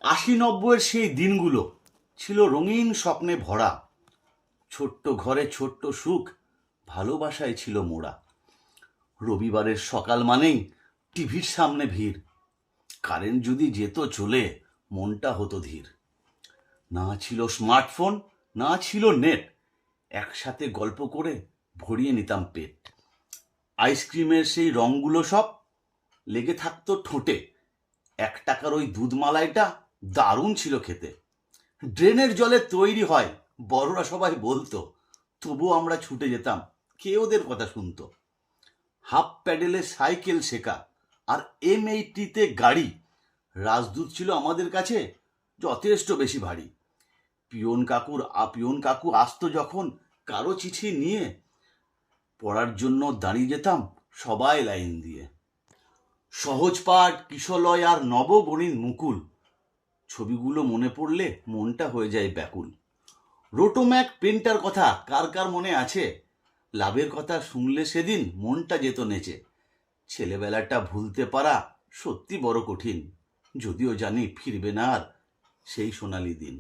80-90-এর সেই দিনগুলো ছিল রঙিন স্বপ্নে ভরা। ছোট্ট ঘরে ছোট্ট সুখ, ভালোবাসায় ছিল মোড়া। রবিবারের সকাল মানেই টিভির সামনে ভিড়। কারেন্ট যদি যেত চলে, মনটা হতো ধীর। না ছিল স্মার্টফোন, না ছিল নেট। একসাথে গল্প করে ভরিয়ে নিতাম পেট। আইসক্রিমের সেই রঙগুলো সব লেগে থাকতো ঠোঁটে। 1 টাকার ওই দুধ মালাইটা দারুণ ছিল খেতে। ড্রেনের জলে তৈরি হয়, বড়রা সবাই বলতো, তবুও আমরা ছুটে যেতাম, কে ওদের কথা শুনতো। হাফ প্যাডেলে সাইকেল শেখা আর M80-তে গাড়ি, রাজদূত ছিল আমাদের কাছে যথেষ্ট বেশি ভারী। পিয়ন কাকু আসতো যখন কারো চিঠি নিয়ে, পড়ার জন্য দাঁড়িয়ে যেতাম সবাই লাইন দিয়ে। সহজ পাঠ, কিশলয় আর নবগণিত মুকুল, ছবিগুলো মনে পড়লে মনটা হয়ে যায় ব্যাকুল। রোটোম্যাক পেনটার কথা কার কার মনে আছে? লাভের কথা শুনলে সেদিন মনটা যেত নেচে। ছেলেবেলাটা ভুলতে পারা সত্যি বড় কঠিন, যদিও জানি ফিরবে না আর সেই সোনালি দিন।